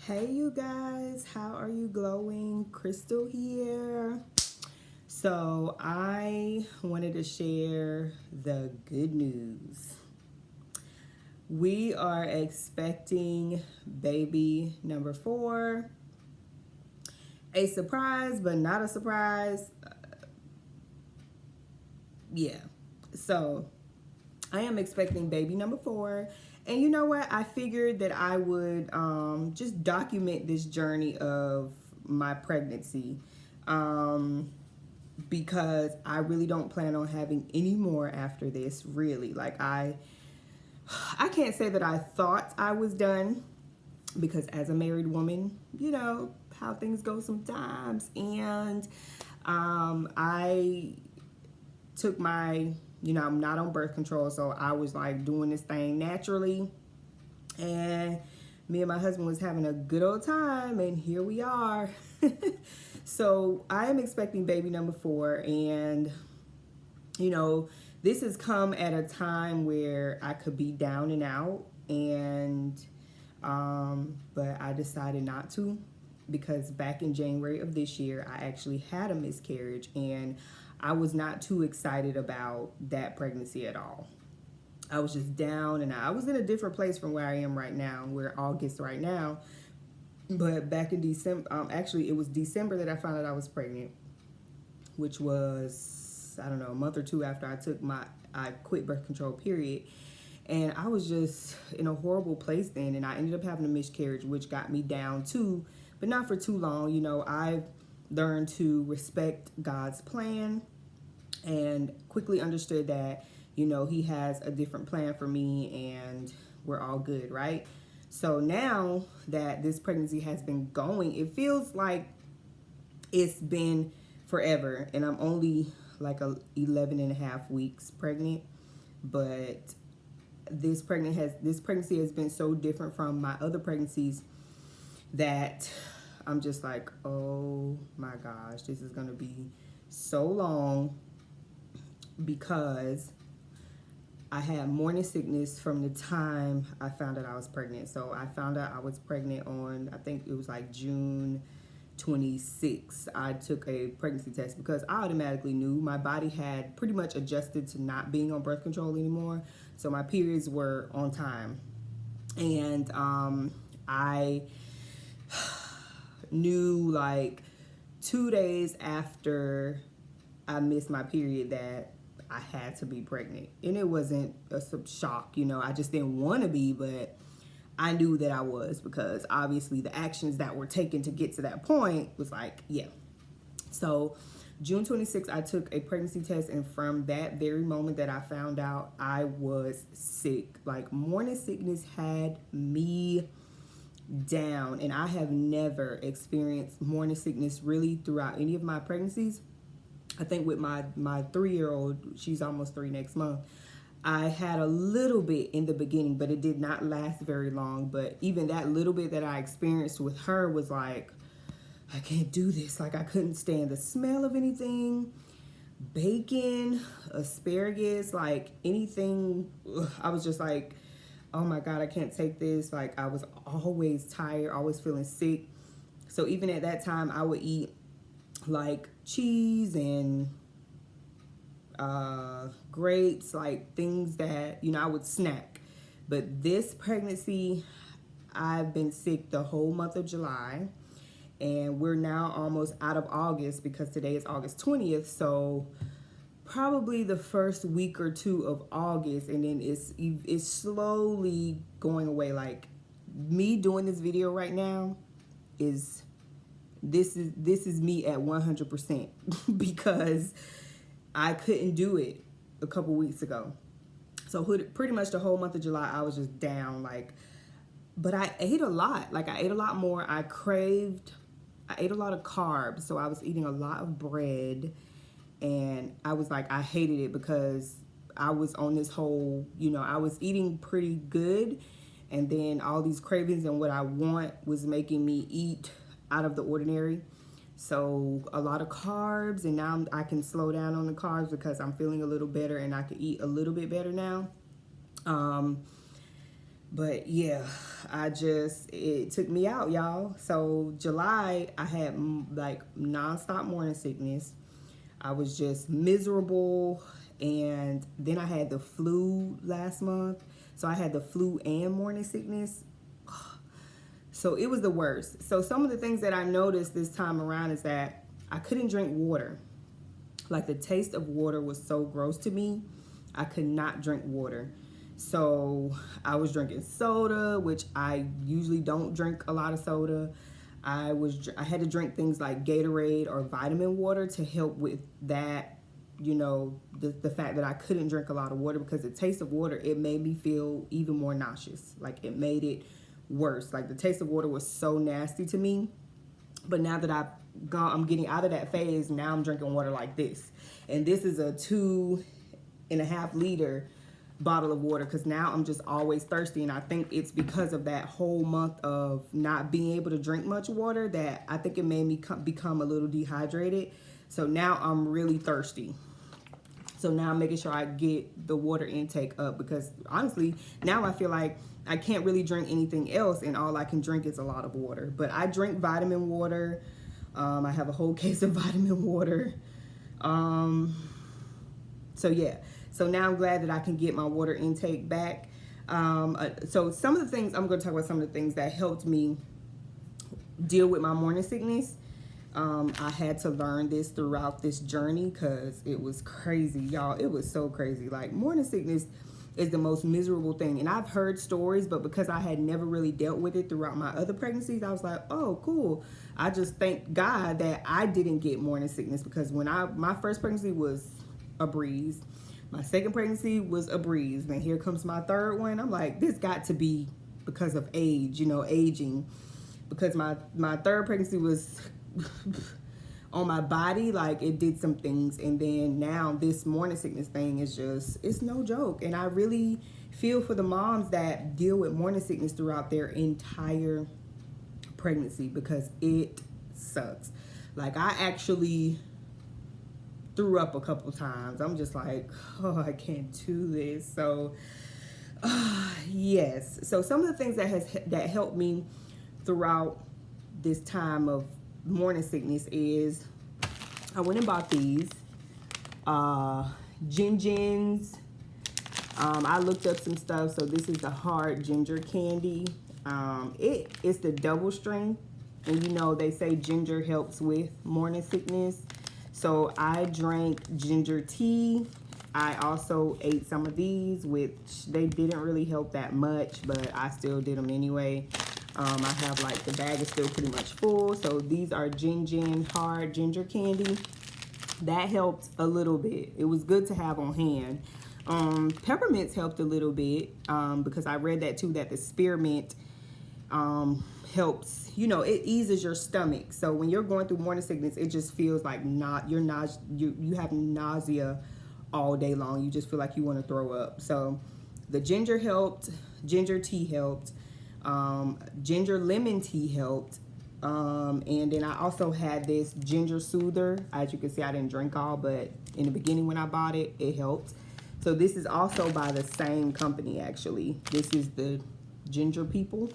Hey you guys, how are you glowing? Crystal here. So I wanted to share the good news. We are expecting baby number 4. A surprise, but not a surprise. Yeah. So I am expecting baby number 4. And you know what? I figured that I would just document this journey of my pregnancy. Because I really don't plan on having any more after this, really. Like I can't say that I thought I was done, because as a married woman, you know how things go sometimes. And I took my, I'm not on birth control, so I was like doing this thing naturally. And me and my husband was having a good old time, and here we are. So I am expecting baby number 4, and this has come at a time where I could be down and out, and but I decided not to, because back in January of this year I actually had a miscarriage, and I was not too excited about that pregnancy at all. I was just down, and I was in a different place from where I am right now. We're August right now, but back in December, actually it was December that I found out I was pregnant, which was, I don't know, a month or two after I quit birth control, period. And I was just in a horrible place then, and I ended up having a miscarriage, which got me down too, but not for too long. I've learned to respect God's plan, and quickly understood that, he has a different plan for me, and we're all good, right? So now that this pregnancy has been going, it feels like it's been forever, and I'm only like 11 and a half weeks pregnant. But this pregnancy has been so different from my other pregnancies that I'm just like, oh my gosh, this is gonna be so long, because I had morning sickness from the time I found out I was pregnant. So I found out I was pregnant on, I think it was like June 26th. I took a pregnancy test because I automatically knew my body had pretty much adjusted to not being on birth control anymore. So my periods were on time. And I knew like 2 days after I missed my period that I had to be pregnant. And it wasn't a shock, I just didn't want to be, but I knew that I was, because obviously the actions that were taken to get to that point was like, yeah. So June 26th, I took a pregnancy test, and from that very moment that I found out, I was sick. Like, morning sickness had me down, and I have never experienced morning sickness really throughout any of my pregnancies. I think with my 3-year-old, she's almost 3 next month, I had a little bit in the beginning, but it did not last very long. But even that little bit that I experienced with her was like, I can't do this. Like, I couldn't stand the smell of anything. Bacon, asparagus, like anything. I was just like, oh my God, I can't take this. Like, I was always tired, always feeling sick. So even at that time, I would eat like cheese and grapes, like things that, I would snack. But this pregnancy, I've been sick the whole month of July, and we're now almost out of August, because today is August 20th. So probably the first week or two of August, and then it's slowly going away. Like, me doing this video right now is this is me at 100%, because I couldn't do it a couple weeks ago. So pretty much the whole month of July, I was just down. Like, but I ate a lot. Like, I ate a lot more. I ate a lot of carbs. So I was eating a lot of bread, and I was like, I hated it, because I was on this whole, I was eating pretty good, and then all these cravings and what I want was making me eat out of the ordinary. So a lot of carbs, and now I can slow down on the carbs because I'm feeling a little better, and I can eat a little bit better now. But yeah, it took me out, y'all. So July, I had like nonstop morning sickness. I was just miserable. And then I had the flu last month. So I had the flu and morning sickness. So it was the worst. So some of the things that I noticed this time around is that I couldn't drink water. Like the taste of water was so gross to me. I could not drink water. So I was drinking soda, which I usually don't drink a lot of soda. I had to drink things like Gatorade or vitamin water to help with that, the fact that I couldn't drink a lot of water, because the taste of water, it made me feel even more nauseous. Like it made it worse. Like the taste of water was so nasty to me. But now that I'm getting out of that phase, now I'm drinking water like this. And this is a 2.5 liter bottle of water, because now I'm just always thirsty. And I think it's because of that whole month of not being able to drink much water that I think it made me become a little dehydrated. So now I'm really thirsty. So now I'm making sure I get the water intake up, because honestly, now I feel like I can't really drink anything else, and all I can drink is a lot of water. But I drink vitamin water. I have a whole case of vitamin water. So yeah. So now I'm glad that I can get my water intake back. So some of the things, I'm going to talk about some of the things that helped me deal with my morning sickness. I had to learn this throughout this journey, because it was crazy, y'all. It was so crazy. Like, morning sickness is the most miserable thing. And I've heard stories, but because I had never really dealt with it throughout my other pregnancies, I was like, oh, cool. I just thank God that I didn't get morning sickness, because when my first pregnancy was a breeze. My second pregnancy was a breeze. And here comes my third one. I'm like, this got to be because of age, aging. Because my third pregnancy was on my body, like it did some things. And then now this morning sickness thing is it's no joke. And I really feel for the moms that deal with morning sickness throughout their entire pregnancy, because it sucks. Like, I actually threw up a couple times. I'm just like, oh, I can't do this. So yes. So some of the things that helped me throughout this time of morning sickness is I went and bought these Gingins. I looked up some stuff. So this is the hard ginger candy. It's the double strength, and they say ginger helps with morning sickness. So I drank ginger tea. I also ate some of these, which they didn't really help that much, but I still did them anyway. I have, like, the bag is still pretty much full. So these are Gingin hard ginger candy. That helped a little bit. It was good to have on hand. Peppermints helped a little bit, because I read that too, that the spearmint helps, it eases your stomach. So when you're going through morning sickness, it just feels like you have nausea all day long. You just feel like you want to throw up. So the ginger helped, ginger tea helped, ginger lemon tea helped, and then I also had this ginger soother. As you can see, I didn't drink all, but in the beginning when I bought it, it helped. So this is also by the same company, actually. This is the Ginger People.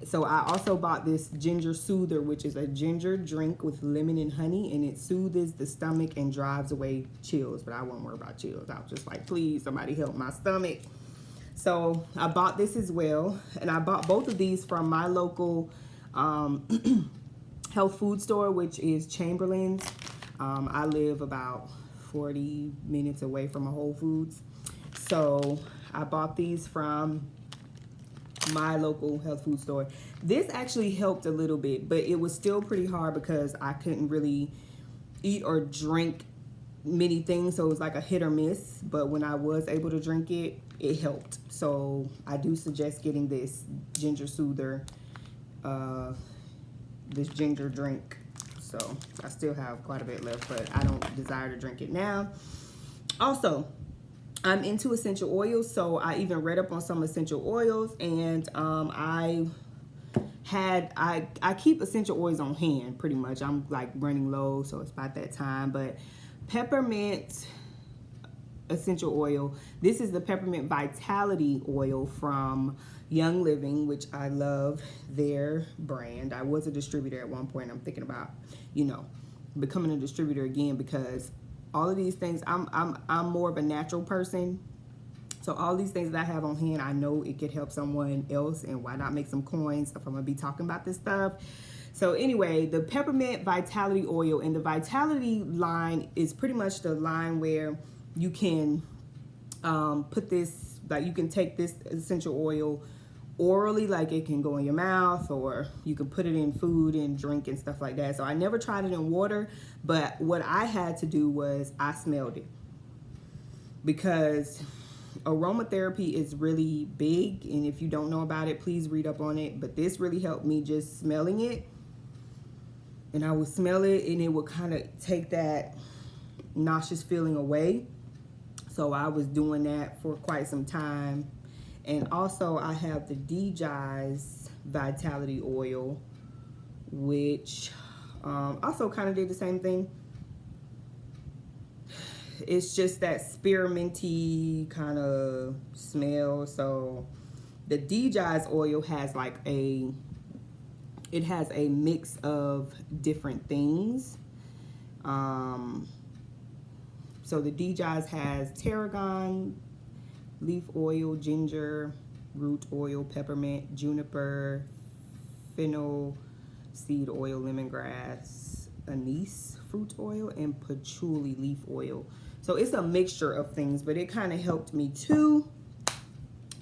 So I also bought this ginger soother, which is a ginger drink with lemon and honey, and it soothes the stomach and drives away chills. But I won't worry about chills. I was just like, please, somebody help my stomach. So I bought this as well, and I bought both of these from my local health food store, which is Chamberlain's. I live about 40 minutes away from a Whole Foods. So I bought these from my local health food store. This actually helped a little bit, but it was still pretty hard because I couldn't really eat or drink many things, so it was like a hit or miss. But when I was able to drink it, it helped. So I do suggest getting this ginger soother, this ginger drink. So I still have quite a bit left, but I don't desire to drink it now. Also, I'm into essential oils, so I even read up on some essential oils, and I keep essential oils on hand pretty much. I'm like running low, so it's about that time. But peppermint essential oil. This is the Peppermint Vitality oil from Young Living, which I love their brand. I was a distributor at one point. I'm thinking about, you know, becoming a distributor again, because all of these things, I'm more of a natural person. So all these things that I have on hand, I know it could help someone else, and why not make some coins if I'm gonna be talking about this stuff. So anyway, the Peppermint Vitality oil, and the Vitality line is pretty much the line where you can put this, like you can take this essential oil orally, like it can go in your mouth, or you can put it in food and drink and stuff like that. So I never tried it in water, but what I had to do was I smelled it, because aromatherapy is really big, and if you don't know about it, please read up on it. But this really helped me just smelling it, and I would smell it and it would kind of take that nauseous feeling away. So I was doing that for quite some time. And also I have the DJI's Vitality oil, which also kind of did the same thing. It's just that spearminty kind of smell. So the DJI's oil has like it has a mix of different things. So the DJI's has tarragon, leaf oil, ginger, root oil, peppermint, juniper, fennel, seed oil, lemongrass, anise fruit oil, and patchouli leaf oil. So it's a mixture of things, but it kind of helped me too.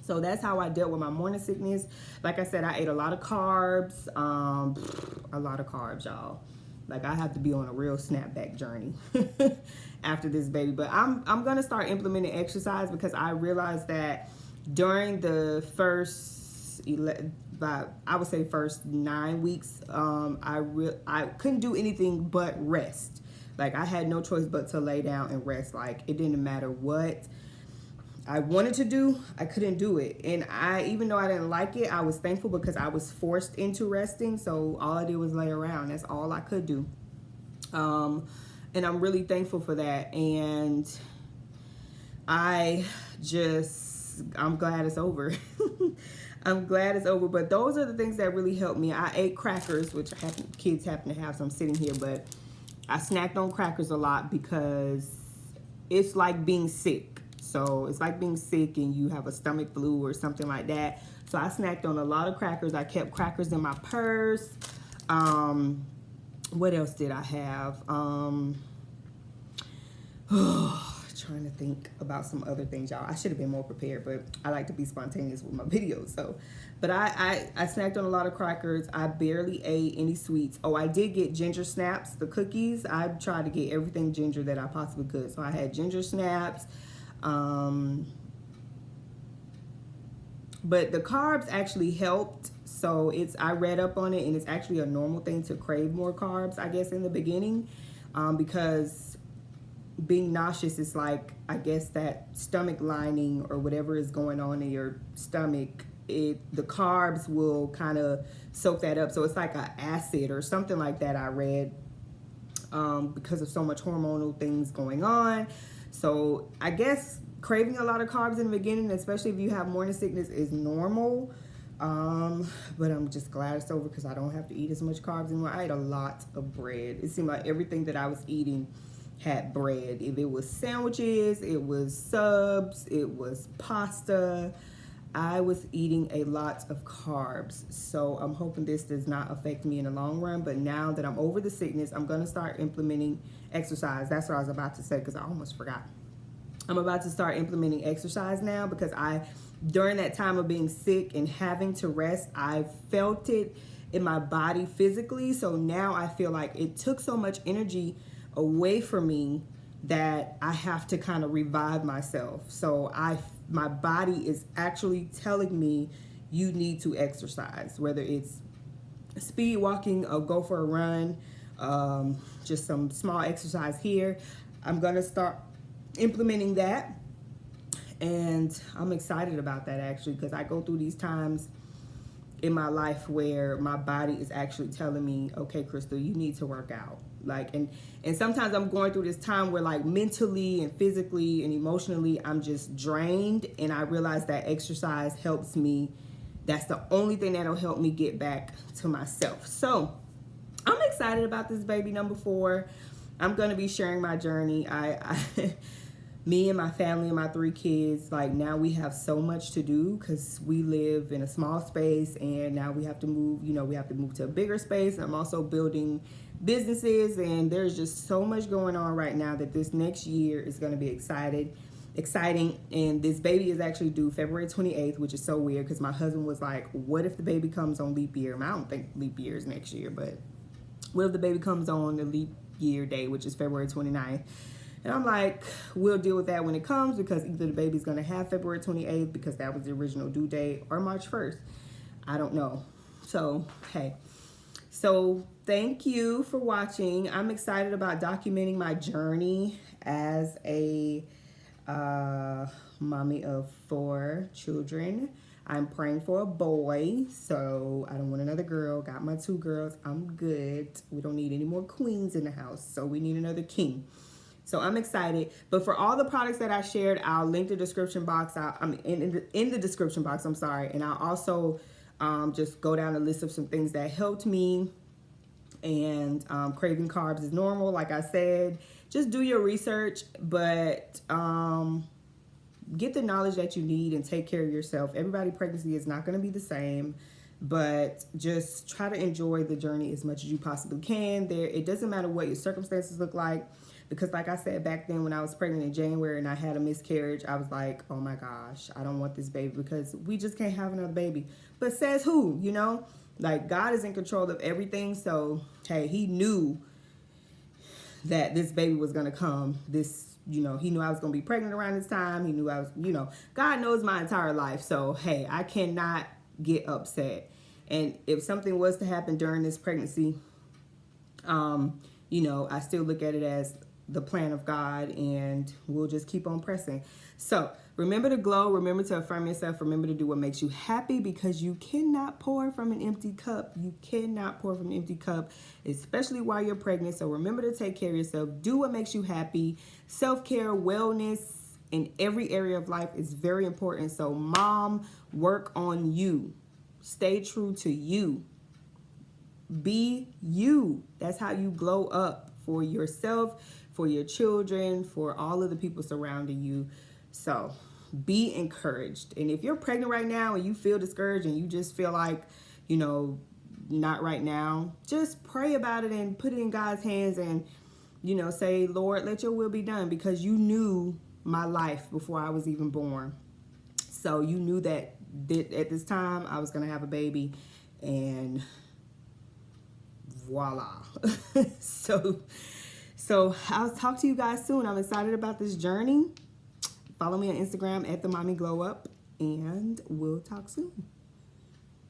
So that's how I dealt with my morning sickness. Like I said, I ate a lot of carbs, a lot of carbs, y'all. Like I have to be on a real snapback journey after this baby. But I'm gonna start implementing exercise, because I realized that during the first I would say first 9 weeks, I couldn't do anything but rest. Like I had no choice but to lay down and rest. Like it didn't matter what I wanted to do, I couldn't do it. And even though I didn't like it, I was thankful, because I was forced into resting. So all I did was lay around. That's all I could do. And I'm really thankful for that. And I'm glad it's over. I'm glad it's over. But those are the things that really helped me. I ate crackers, which kids happen to have, so I'm sitting here, but I snacked on crackers a lot, because it's like being sick. So it's like being sick and you have a stomach flu or something like that. So I snacked on a lot of crackers. I kept crackers in my purse. What else did I have? Trying to think about some other things, y'all. I should have been more prepared, but I like to be spontaneous with my videos. So, but I snacked on a lot of crackers. I barely ate any sweets. Oh, I did get ginger snaps, the cookies. I tried to get everything ginger that I possibly could. So I had ginger snaps. But the carbs actually helped. So I read up on it, and it's actually a normal thing to crave more carbs, I guess, in the beginning, because being nauseous is like, I guess, that stomach lining or whatever is going on in your stomach. The carbs will kind of soak that up. So it's like an acid or something like that, I read, because of so much hormonal things going on. So I guess craving a lot of carbs in the beginning, especially if you have morning sickness, is normal. But I'm just glad it's over, because I don't have to eat as much carbs anymore. I ate a lot of bread. It seemed like everything that I was eating had bread. If it was sandwiches, it was subs, it was pasta. I was eating a lot of carbs. So I'm hoping this does not affect me in the long run. But now that I'm over the sickness, I'm going to start implementing exercise. That's what I was about to say, because I almost forgot. I'm about to start implementing exercise now, because during that time of being sick and having to rest, I felt it in my body physically. So now I feel like it took so much energy away from me that I have to kind of revive myself. So my body is actually telling me, you need to exercise, whether it's speed walking or go for a run, just some small exercise here. I'm going to start implementing that, and I'm excited about that, actually, because I go through these times in my life where my body is actually telling me, okay, Crystal, you need to work out. Like, and sometimes I'm going through this time where like mentally and physically and emotionally, I'm just drained. And I realize that exercise helps me. That's the only thing that'll help me get back to myself. So I'm excited about this baby number 4. I'm going to be sharing my journey. Me and my family and my 3 kids, like now we have so much to do because we live in a small space, and now we have to move, we have to move to a bigger space. I'm also building businesses, and there's just so much going on right now that this next year is going to be exciting. And this baby is actually due February 28th, which is so weird because my husband was like, what if the baby comes on leap year? I don't think leap year is next year, but what if the baby comes on the leap year day, which is February 29th? And I'm like, we'll deal with that when it comes, because either the baby's going to have February 28th because that was the original due date, or March 1st. I don't know. So, hey. So, thank you for watching. I'm excited about documenting my journey as a mommy of 4 children. I'm praying for a boy, so I don't want another girl. Got my 2 girls. I'm good. We don't need any more queens in the house, so we need another king. So I'm excited. But for all the products that I shared, I'll link the description box. In the description box, I'm sorry. And I'll also just go down a list of some things that helped me. And craving carbs is normal, like I said. Just do your research, but get the knowledge that you need and take care of yourself. Everybody's pregnancy is not going to be the same, but just try to enjoy the journey as much as you possibly can. It doesn't matter what your circumstances look like. Because like I said, back then when I was pregnant in January and I had a miscarriage, I was like, oh my gosh, I don't want this baby because we just can't have another baby. But says who, Like God is in control of everything. So, hey, he knew that this baby was going to come. He knew I was going to be pregnant around this time. He knew I was, God knows my entire life. So, hey, I cannot get upset. And if something was to happen during this pregnancy, I still look at it as the plan of God, and we'll just keep on pressing. So remember to glow, remember to affirm yourself, remember to do what makes you happy, because you cannot pour from an empty cup. You cannot pour from an empty cup, especially while you're pregnant. So remember to take care of yourself. Do what makes you happy. Self-care, wellness in every area of life is very important. So mom, work on you. Stay true to you. Be you. That's how you glow up for yourself, for your children, for all of the people surrounding you. So be encouraged. And if you're pregnant right now and you feel discouraged and you just feel like, not right now, just pray about it and put it in God's hands and, say, Lord, let your will be done, because you knew my life before I was even born. So you knew that at this time I was going to have a baby, and voila. So I'll talk to you guys soon. I'm excited about this journey. Follow me on Instagram at the Mommy Glow Up, and we'll talk soon.